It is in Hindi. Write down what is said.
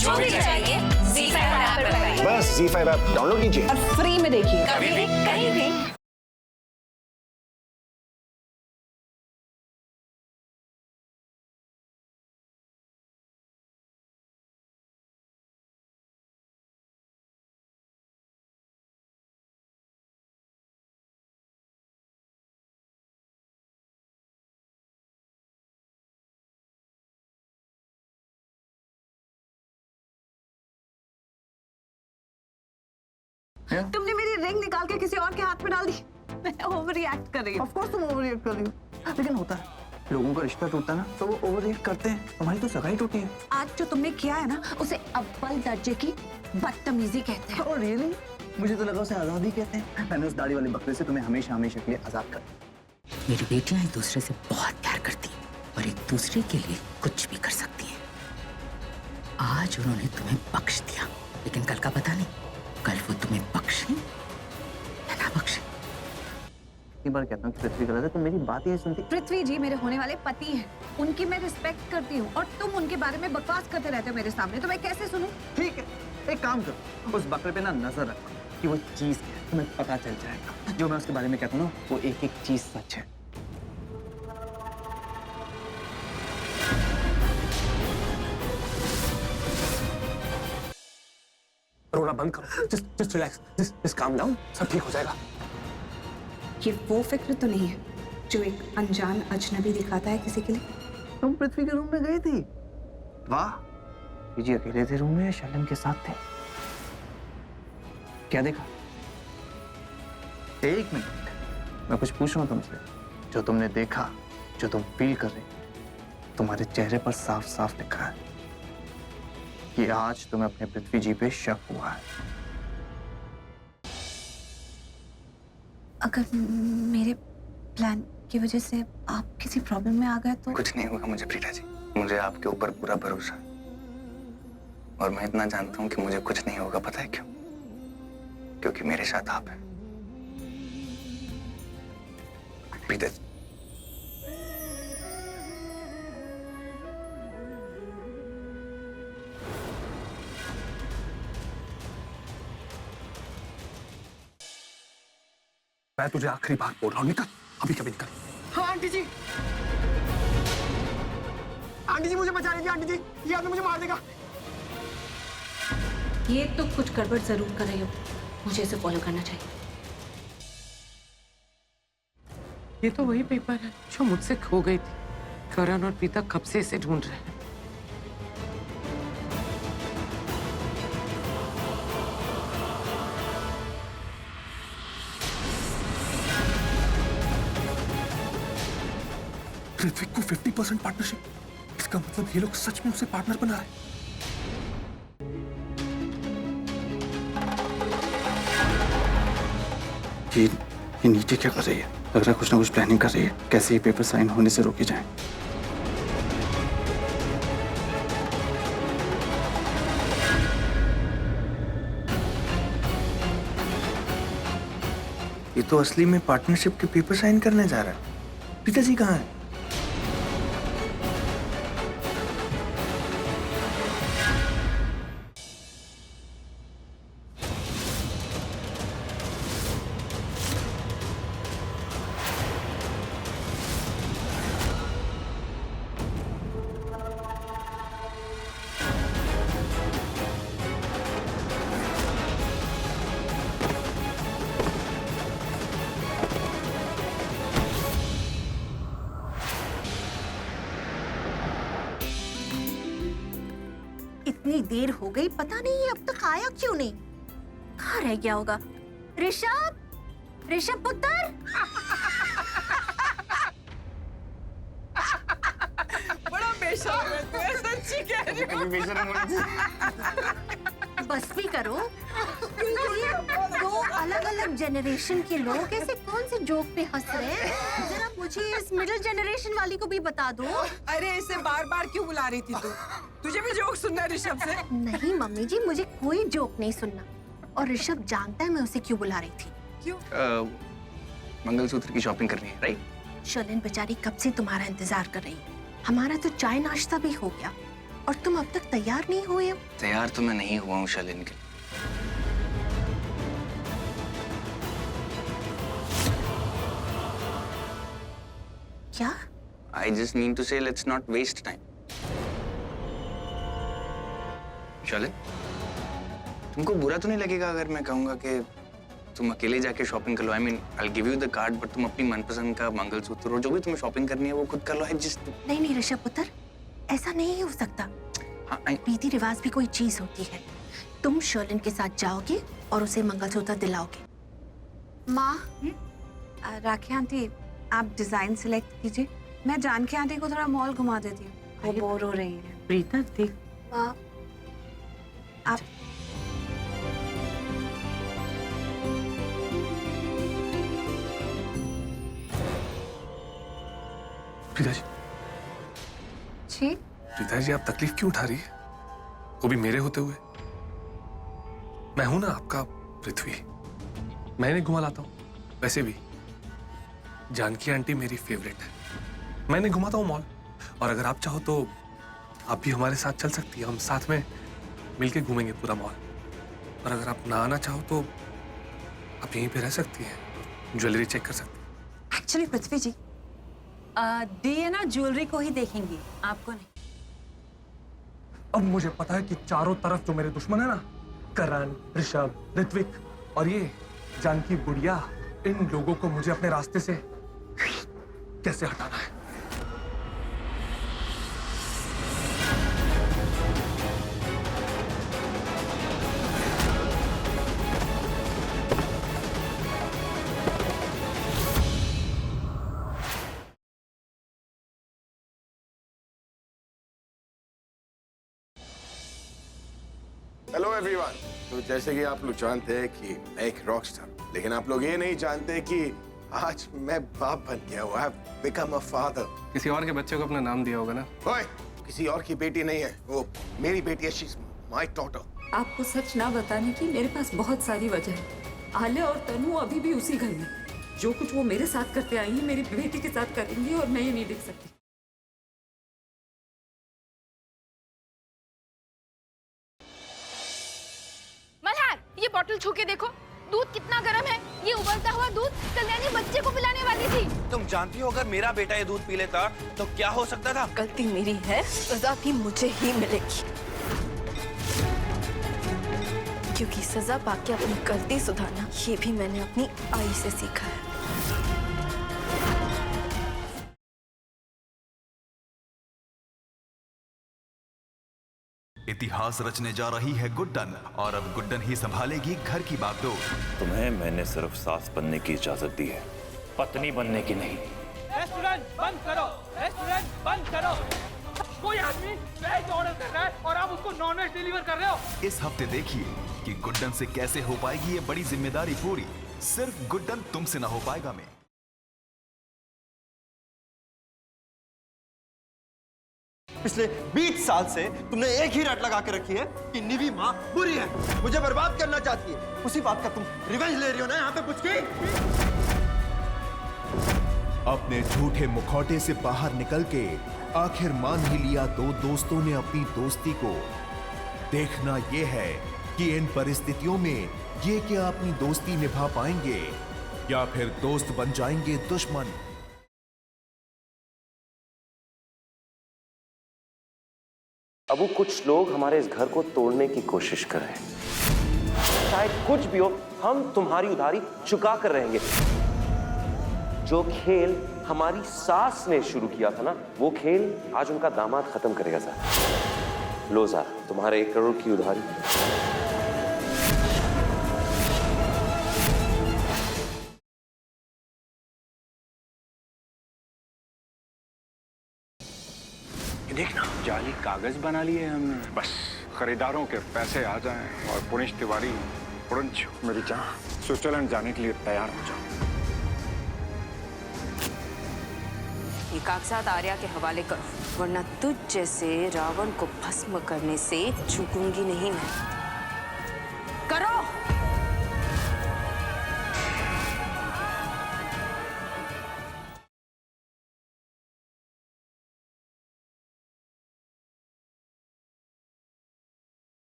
जो भी चाहिए ZEE5 ऐप पर पाइए। बस ZEE5 ऐप डाउनलोड कीजिए और फ्री में देखिए। कभी भी कहीं भी। तुमने मेरी रिंग निकाल के किसी और के हाथ में डाल दी। मैं ओवर रिएक्ट कर रही हूँ। ऑफ कोर्स तुम ओवर रिएक्ट कर रही हो, लेकिन होता है लोगों का रिश्ता टूटता है ना तो वो ओवर रिएक्ट करते हैं। तुम्हारी तो सगाई टूटी है। आज जो तुमने किया है ना उसे अव्वल दर्जे की बदतमीजी कहते हैं। Oh really? मुझे तो लगा उसे आजादी कहते हैं। मैंने उस दाढ़ी वाले बकरे से तुम्हें हमेशा हमेशा के लिए आजाद कर दिया। मेरी बेटियां एक दूसरे से बहुत प्यार करती हैं और एक दूसरे के लिए कुछ भी कर सकती हैं। आज उन्होंने तुम्हें बख्श दिया, लेकिन कल का पता नहीं, कल वो तुम्हें बख्शे या ना बख्शे। एक बार कहता हूँ कि पृथ्वी गलत है, तुम मेरी बात ही सुनती। पृथ्वी जी मेरे होने वाले पति हैं, उनकी मैं रिस्पेक्ट करती हूँ और तुम उनके बारे में बकवास करते रहते हो मेरे सामने, तो मैं कैसे सुनूं? ठीक है, एक काम करो, उस बकरे पे ना नजर रखो कि वो चीज क्या है, तुम्हें पता चल जाएगा। जो मैं उसके बारे में कहता हूँ ना वो एक एक चीज सच है। रोना बंद करो, just relax, just calm down, सब ठीक हो जाएगा। ये वो फिक्र तो नहीं है जो एक अनजान अजनबी दिखाता है किसी के लिए। तुम पृथ्वी के रूम में गई थी? वाह, जी अकेले थे रूम में या शलम के साथ थे? क्या देखा? एक मिनट, मैं कुछ पूछ रहा हूँ तुमसे। जो तुमने देखा, जो तुम फील कर रहे, तुम्हारे चेहरे पर साफ साफ लिखा है कि आज तुम्हें अपने पृथ्वी जी पे शक हुआ है। अगर मेरे प्लान की वजह से आप किसी प्रॉब्लम में आ गए तो? कुछ नहीं होगा मुझे प्रीता जी, मुझे आपके ऊपर पूरा भरोसा है और मैं इतना जानता हूँ कि मुझे कुछ नहीं होगा। पता है क्यों? क्योंकि मेरे साथ आप हैं प्रीता जी। मैं तुझे आखिरी बार बोल रहा हूँ, निकल अभी, कभी निकल। हाँ आंटी जी, आंटी जी मुझे बचा लीजिए आंटी जी, ये आदमी मुझे मार देगा। ये तो कुछ गड़बड़ जरूर कर रही हो, मुझे इसे फॉलो करना चाहिए। ये तो वही पेपर है जो मुझसे खो गई थी। करण और प्रीता कब से इसे ढूंढ रहे हैं। ऋत्विक को 50% पार्टनरशिप, इसका मतलब ये लोग सच में उसे पार्टनर बना रहे हैं। ये नीचे क्या कर रही है? लग रहा है कुछ ना कुछ प्लानिंग कर रही है, कैसे ये पेपर साइन होने से रोके जाएं। ये तो असली में पार्टनरशिप के पेपर साइन करने जा रहा है। पिताजी कहाँ है? इतनी देर हो गई, पता नहीं ये अब तक आया क्यों नहीं। कहाँ रह गया होगा? ऋषभ, ऋषभ पुत्र। बड़ा बेशर्म है तू, सच्ची कह रही हूँ। बस भी करो। ये दो अलग अलग जनरेशन के लोग ऐसे कौन से जोक पे हंस रहे हैं? जरा मुझे इस मिडिल जनरेशन वाली को भी बता दो। अरे इसे बार बार क्यों बुला रही थी तू? तुझे भी जोक सुनना है ऋषभ से? नहीं मम्मी जी, मुझे कोई जोक नहीं सुनना। और ऋषभ जानता है मैं उसे क्यों बुला रही थी। क्यों? मंगलसूत्र की शॉपिंग करनी है, राइट? शलन बेचारी कब से तुम्हारा इंतजार कर रही है। हमारा तो चाय नाश्ता भी हो गया, और तुम अब तक तैयार नहीं हुए हो? तैयार तो मैं नहीं हुआ हूँ शालिन के लिए। क्या? I just need to say let's not waste time. Shalin, तुमको बुरा तो नहीं लगेगा अगर मैं कहूँगा कि तुम अकेले जाके शॉपिंग कर लो? I mean, I'll give you the card, but तुम अपनी मनपसंद का मंगलसूत्र और जो भी तुम्हें शॉपिंग करनी है वो खुद कर लो। नहीं ऋषभ पुत्र, ऐसा नहीं हो सकता। हाँ, रीति रिवाज भी कोई चीज होती है। तुम शर्लिन के साथ जाओगे और उसे मंगलसूत्र दिलाओगे। माँ, राखी आंटी, आप डिजाइन सिलेक्ट कीजिए। मैं जानकी आंटी को थोड़ा मॉल घुमा देती हूँ, वो बोर हो रही है। प्रीता देख, माँ, आप प्रीता जी, जी प्रीता जी, आप तकलीफ क्यों उठा रही है? वो भी मेरे होते हुए। मैं हूं ना आपका पृथ्वी, मैं इन्हें घुमा लाता हूँ। वैसे भी जानकी आंटी मेरी फेवरेट है, मैं इन्हें घुमाता हूँ मॉल। और अगर आप चाहो तो आप भी हमारे साथ चल सकती है, हम साथ में मिलके घूमेंगे पूरा मॉल। और अगर आप ना आना चाहो तो आप यहीं पे रह सकती हैं, ज्वेलरी चेक कर सकती हैं। एक्चुअली पृथ्वी जी, दी है ना, ज्वेलरी को ही देखेंगी, आपको नहीं। अब मुझे पता है कि चारों तरफ जो मेरे दुश्मन है ना, करण, ऋषभ, ऋत्विक और ये जानकी बुढ़िया, इन लोगों को मुझे अपने रास्ते से कैसे हटाना है। Hello everyone. तो जैसे कि आप लोग जानते हैं कि मैं एक रॉक स्टार, लेकिन आप लोग ये नहीं जानते कि आज मैं बाप बन गया हूँ। I have become a father. किसी और के बच्चे को अपना नाम दिया होगा ना? ओए, किसी और की बेटी नहीं है, वो मेरी बेटी है। She is my daughter. आपको सच ना बताने की मेरे पास बहुत सारी वजह है। आलिया और तनु अभी भी उसी घर में। जो कुछ वो मेरे साथ करते आई हैं, मेरी बेटी के साथ करेंगी और मैं ये नहीं देख सकती। मल्हार, ये बोतल छू के देखो, दूध कितना गर्म है। ये उबलता हुआ दूध कल्याणी बच्चे को पिलाने वाली थी। तुम जानती हो अगर मेरा बेटा ये दूध पी लेता तो क्या हो सकता था? गलती मेरी है, सजा भी मुझे ही मिलेगी, क्योंकि सजा पाके अपनी गलती सुधारना ये भी मैंने अपनी आई से सीखा है। इतिहास रचने जा रही है गुड्डन, और अब गुड्डन ही संभालेगी घर की बागडोर। तुम्हें मैंने सिर्फ सास बनने की इजाजत दी है, पत्नी बनने की नहीं। रेस्टोरेंट बंद करो, रेस्टोरेंट बंद करो। कोई आदमी वेज ऑर्डर कर रहा है और आप उसको नॉन वेज डिलीवर कर रहे हो। इस हफ्ते देखिए कि गुड्डन से कैसे हो पाएगी ये बड़ी जिम्मेदारी पूरी। सिर्फ गुड्डन तुमसे ना हो पाएगा में। पिछले 20 साल से तुमने एक ही रट लगा के रखी है कि निवी माँ बुरी है, मुझे बर्बाद करना चाहती है। उसी बात का तुम रिवेंज ले रही हो ना यहाँ पे कुछ की? अपने झूठे मुखौटे से बाहर निकल के आखिर मान ही लिया दो दोस्तों ने अपनी दोस्ती को। देखना यह है कि इन परिस्थितियों में ये क्या अपनी दोस्ती निभा पाएंगे या फिर दोस्त बन जाएंगे दुश्मन। अब कुछ लोग हमारे इस घर को तोड़ने की कोशिश कर रहे हैं। चाहे कुछ भी हो, हम तुम्हारी उधारी चुका कर रहेंगे। जो खेल हमारी सास ने शुरू किया था ना, वो खेल आज उनका दामाद खत्म करेगा सर। लो सर, तुम्हारे 1 करोड़ की उधारी। देखना, जाली कागज बना लिए हमने। बस खरीदारों के पैसे आ जाएं और पुनिश तिवारी पुरंच मेरी जान स्विट्जरलैंड जाने के लिए तैयार हो जाओ। ये कागजात आर्या के हवाले करो, वरना तुझ जैसे रावण को भस्म करने से चूकूंगी नहीं मैं।